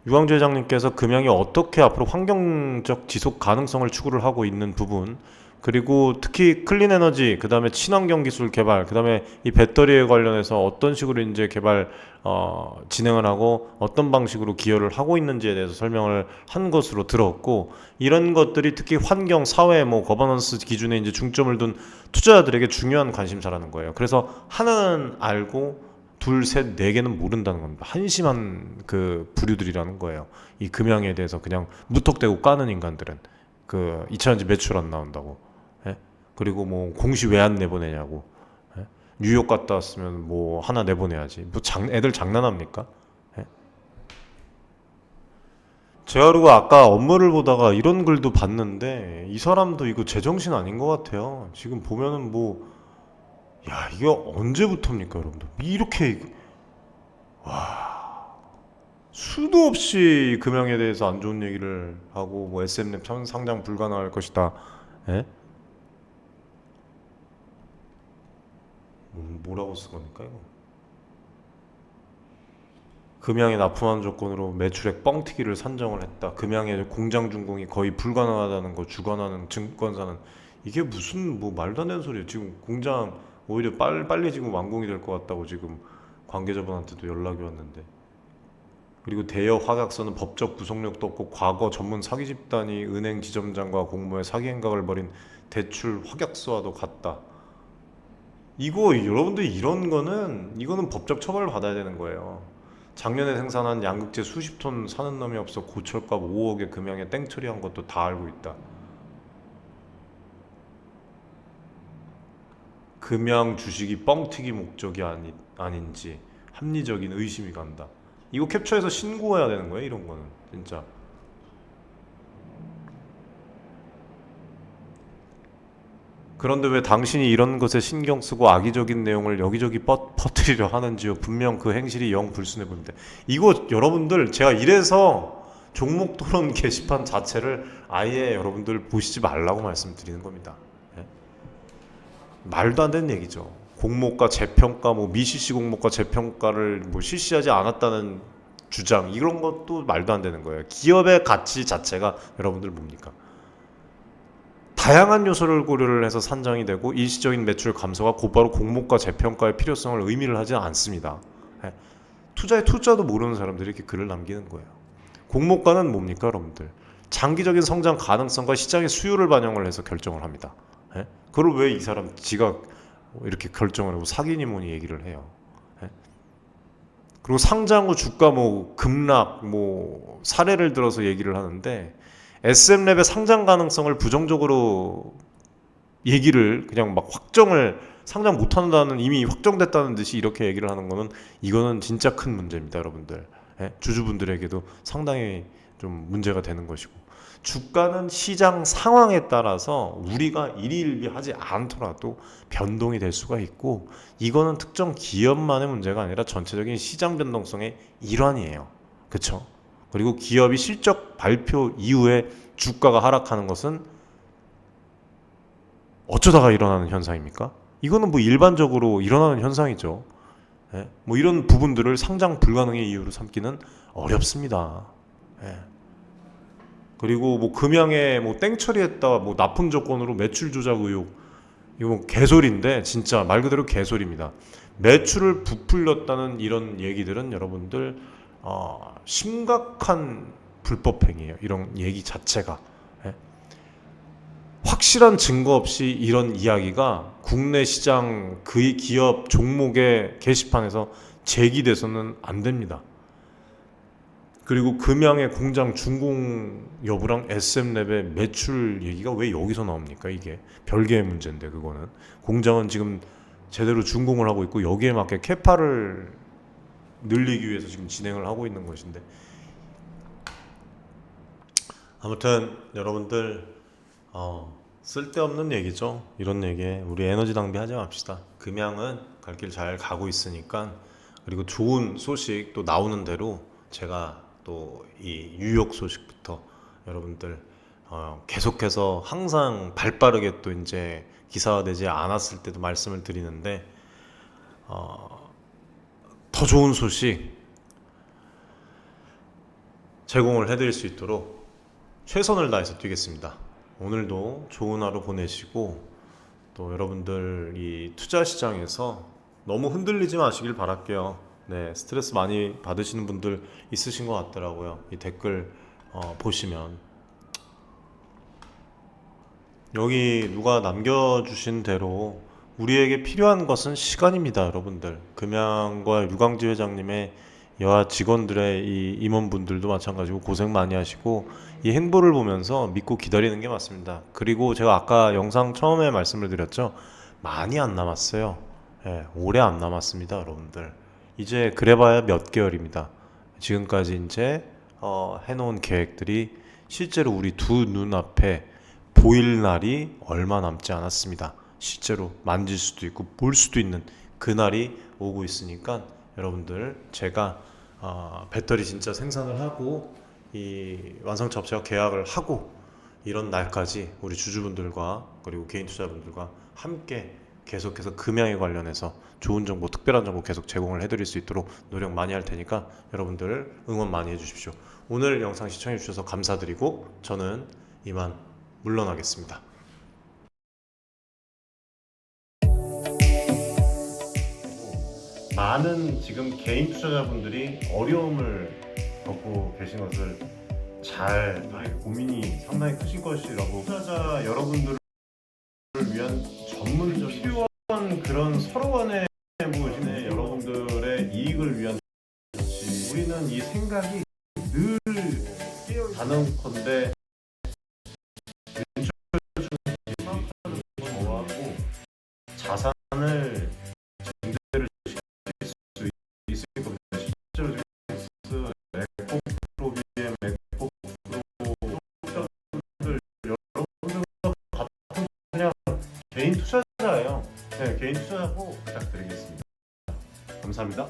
유광주 회장님께서 금양이 어떻게 앞으로 환경적 지속 가능성을 추구를 하고 있는 부분 그리고 특히 클린 에너지 그다음에 친환경 기술 개발 그다음에 이 배터리에 관련해서 어떤 식으로 이제 개발 진행을 하고 어떤 방식으로 기여를 하고 있는지에 대해서 설명을 한 것으로 들었고 이런 것들이 특히 환경 사회 뭐 거버넌스 기준에 이제 중점을 둔 투자자들에게 중요한 관심사라는 거예요. 그래서 하나는 알고 둘, 셋, 네 개는 모른다는 겁니다. 한심한 그 부류들이라는 거예요. 이 금양에 대해서 그냥 무턱대고 까는 인간들은 그 2차전지 매출 안 나온다고. 예? 그리고 뭐 공시 왜 안 내보내냐고. 예? 뉴욕 갔다 왔으면 뭐 하나 내보내야지. 뭐 애들 장난합니까? 예? 제가 그리고 아까 업무를 보다가 이런 글도 봤는데 이 사람도 이거 제정신 아닌 것 같아요. 지금 보면은 뭐 야, 이게 언제부터입니까, 여러분들? 이렇게 와 수도 없이 금양에 대해서 안 좋은 얘기를 하고 뭐 SM랩 상장 불가능할 것이다. 예? 뭐라고 쓴 겁니까 이거? 금양에 납품한 조건으로 매출액 뻥튀기를 산정을 했다. 금양의 공장 준공이 거의 불가능하다는 거 주관하는 증권사는 이게 무슨 뭐 말도 안 되는 소리예요. 지금 공장 오히려 빨리 지금 완공이 될 것 같다고 지금 관계자분한테도 연락이 왔는데 그리고 대여 확약서는 법적 구속력도 없고 과거 전문 사기 집단이 은행 지점장과 공모해 사기 행각을 벌인 대출 확약서와도 같다. 이거 여러분들 이런 거는 이거는 법적 처벌을 받아야 되는 거예요. 작년에 생산한 양극재 수십 톤 사는 놈이 없어 고철값 5억에 금양에 땡처리한 것도 다 알고 있다. 금양 주식이 뻥튀기 목적이 아닌지 합리적인 의심이 간다. 이거 캡처해서 신고해야 되는 거예요. 이런 거는 진짜. 그런데 왜 당신이 이런 것에 신경 쓰고 악의적인 내용을 여기저기 퍼뜨리려 하는지요. 분명 그 행실이 영 불순해 보입니다. 이거 여러분들 제가 이래서 종목 토론 게시판 자체를 아예 여러분들 보시지 말라고 말씀드리는 겁니다. 말도 안 되는 얘기죠. 공모가 재평가 뭐 미실시 공모가 재평가를 뭐 실시하지 않았다는 주장 이런 것도 말도 안 되는 거예요. 기업의 가치 자체가 여러분들 뭡니까? 다양한 요소를 고려를 해서 산정이 되고 일시적인 매출 감소가 곧바로 공모가 재평가의 필요성을 의미를 하지 않습니다. 투자도 모르는 사람들이 이렇게 글을 남기는 거예요. 공모가는 뭡니까 여러분들? 장기적인 성장 가능성과 시장의 수요를 반영을 해서 결정을 합니다. 그걸 왜 이 사람 지가 이렇게 결정을 하고 사기니 뭐니 얘기를 해요. 예? 그리고 상장 후 주가 뭐 급락 뭐 사례를 들어서 얘기를 하는데 SM랩의 상장 가능성을 부정적으로 얘기를 그냥 막 확정을 상장 못한다는 이미 확정됐다는 듯이 이렇게 얘기를 하는 거는 이거는 진짜 큰 문제입니다, 여러분들. 예? 주주분들에게도 상당히 좀 문제가 되는 것이고 주가는 시장 상황에 따라서 우리가 일희일비하지 않더라도 변동이 될 수가 있고 이거는 특정 기업만의 문제가 아니라 전체적인 시장 변동성의 일환이에요. 그렇죠? 그리고 기업이 실적 발표 이후에 주가가 하락하는 것은 어쩌다가 일어나는 현상입니까? 이거는 뭐 일반적으로 일어나는 현상이죠. 예? 뭐 이런 부분들을 상장 불가능의 이유로 삼기는 어렵습니다. 예. 그리고 뭐 금양에 뭐 땡처리했다 뭐 납품 조건으로 매출 조작 의혹 이거 뭐 개소리인데 진짜 말 그대로 개소리입니다. 매출을 부풀렸다는 이런 얘기들은 여러분들 심각한 불법 행위예요. 이런 얘기 자체가. 예. 확실한 증거 없이 이런 이야기가 국내 시장 그 기업 종목의 게시판에서 제기돼서는 안 됩니다. 그리고 금양의 공장 준공 여부랑 SM랩의 매출 얘기가 왜 여기서 나옵니까? 이게 별개의 문제인데 그거는 공장은 지금 제대로 준공을 하고 있고 여기에 맞게 캐파를 늘리기 위해서 지금 진행을 하고 있는 것인데 아무튼 여러분들 쓸데없는 얘기죠. 이런 얘기에 우리 에너지 낭비하지 맙시다. 금양은 갈 길 잘 가고 있으니까 그리고 좋은 소식 또 나오는 대로 제가 또 이 뉴욕 소식부터 여러분들 계속해서 항상 발빠르게 또 이제 기사화되지 않았을 때도 말씀을 드리는데 더 좋은 소식 제공을 해드릴 수 있도록 최선을 다해서 뛰겠습니다. 오늘도 좋은 하루 보내시고 또 여러분들 이 투자 시장에서 너무 흔들리지 마시길 바랄게요. 네, 스트레스 많이 받으시는 분들 있으신 것 같더라고요. 이 댓글 보시면 여기 누가 남겨주신 대로 우리에게 필요한 것은 시간입니다, 여러분들. 금양과 유광지 회장님의 여하 직원들의 이 임원분들도 마찬가지고 고생 많이 하시고 이 행보를 보면서 믿고 기다리는 게 맞습니다. 그리고 제가 아까 영상 처음에 말씀을 드렸죠. 많이 안 남았어요. 예, 오래 안 남았습니다, 여러분들. 이제 그래봐야 몇 개월입니다. 지금까지 이제 해놓은 계획들이 실제로 우리 두 눈앞에 보일 날이 얼마 남지 않았습니다. 실제로 만질 수도 있고 볼 수도 있는 그날이 오고 있으니까 여러분들 제가 배터리 진짜 생산을 하고 이 완성차 업체와 계약을 하고 이런 날까지 우리 주주분들과 그리고 개인 투자분들과 함께 계속해서 금양에 관련해서 좋은 정보, 특별한 정보 계속 제공을 해드릴 수 있도록 노력 많이 할 테니까 여러분들 응원 많이 해주십시오. 오늘 영상 시청해 주셔서 감사드리고 저는 이만 물러나겠습니다. 많은 지금 개인 투자자분들이 어려움을 겪고 계신 것을 잘 고민이 상당히 크신 것이라고 투자자 여러분들을 위한 전문적인 필요한 그런 서로 간의 보시는 여러분들의 이익을 위한 조치 우리는 이 생각이 늘 가능컨대 좋아하고 자산을 증대를 시킬 수 있을 겁니다. 실제로 지금 에코프로비엠, 에코프로 투자자분들 여러분들과 같은 그냥 개인 투자자예요. 네, 개인 투자자고 부탁드리겠습니다. 감사합니다.